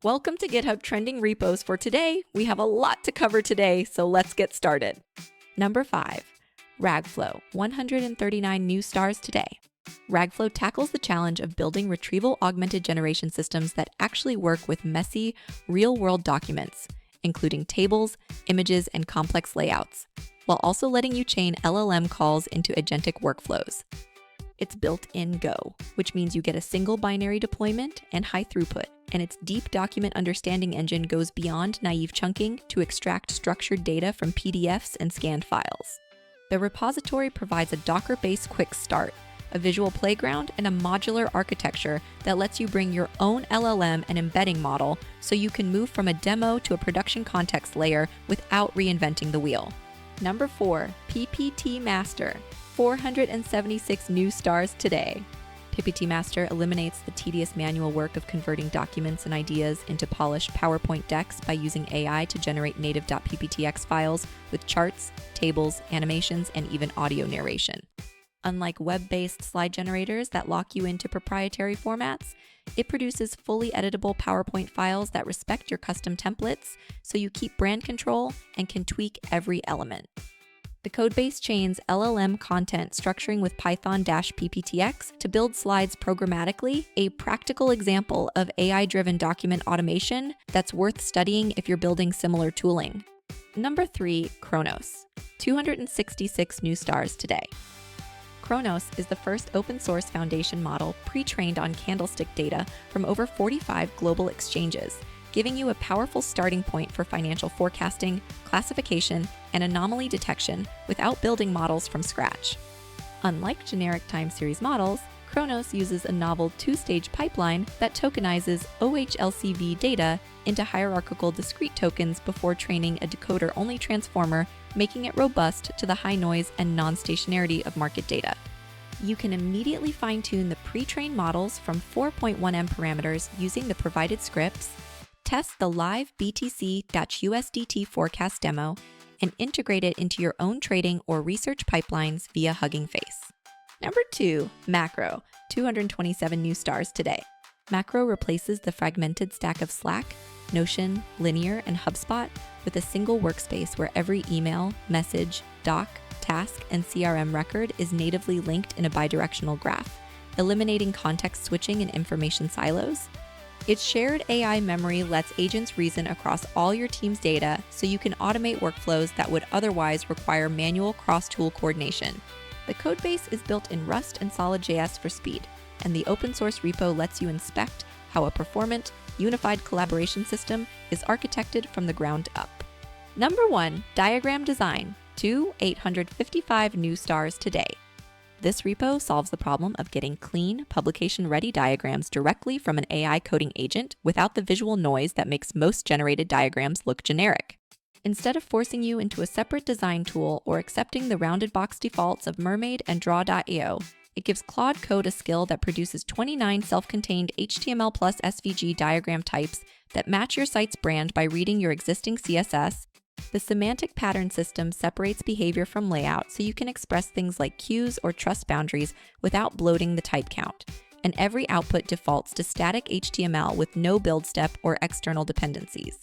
Welcome to GitHub Trending Repos for today. We have a lot to cover today, so let's get started. Number 5, ragflow, 139 new stars today. Ragflow tackles the challenge of building retrieval augmented generation systems that actually work with messy, real-world documents, including tables, images, and complex layouts, while also letting you chain LLM calls into agentic workflows. It's built in Go, which means you get a single binary deployment and high throughput, and its deep document understanding engine goes beyond naive chunking to extract structured data from PDFs and scanned files. The repository provides a Docker-based quick start, a visual playground, and a modular architecture that lets you bring your own LLM and embedding model so you can move from a demo to a production context layer without reinventing the wheel. Number 4, ppt-master, 476 new stars today. ppt-master eliminates the tedious manual work of converting documents and ideas into polished PowerPoint decks by using AI to generate native .pptx files with charts, tables, animations, and even audio narration. Unlike web-based slide generators that lock you into proprietary formats, it produces fully editable PowerPoint files that respect your custom templates, so you keep brand control and can tweak every element. The codebase chains LLM content structuring with Python-PPTX to build slides programmatically, a practical example of AI-driven document automation that's worth studying if you're building similar tooling. Number 3, Kronos, 266 new stars today. Kronos is the first open-source foundation model pre-trained on candlestick data from over 45 global exchanges, giving you a powerful starting point for financial forecasting, classification, and anomaly detection without building models from scratch. Unlike generic time series models, Kronos uses a novel two-stage pipeline that tokenizes OHLCV data into hierarchical discrete tokens before training a decoder-only transformer, making it robust to the high noise and non-stationarity of market data. You can immediately fine-tune the pre-trained models from 4.1M parameters using the provided scripts, test the live BTC-USDT forecast demo, and integrate it into your own trading or research pipelines via Hugging Face. Number 2, Macro, 227 new stars today. Macro replaces the fragmented stack of Slack, Notion, Linear, and HubSpot with a single workspace where every email, message, doc, task, and CRM record is natively linked in a bidirectional graph, eliminating context switching and information silos. Its shared AI memory lets agents reason across all your team's data so you can automate workflows that would otherwise require manual cross-tool coordination. The codebase is built in Rust and Solid.js for speed, and the open-source repo lets you inspect how a performant, unified collaboration system is architected from the ground up. Number 1, Diagram Design, 855 new stars today. This repo solves the problem of getting clean, publication-ready diagrams directly from an AI coding agent without the visual noise that makes most generated diagrams look generic. Instead of forcing you into a separate design tool or accepting the rounded box defaults of Mermaid and Draw.io, it gives Claude Code a skill that produces 29 self-contained HTML plus SVG diagram types that match your site's brand by reading your existing CSS. The semantic pattern system separates behavior from layout so you can express things like cues or trust boundaries without bloating the type count, and every output defaults to static HTML with no build step or external dependencies.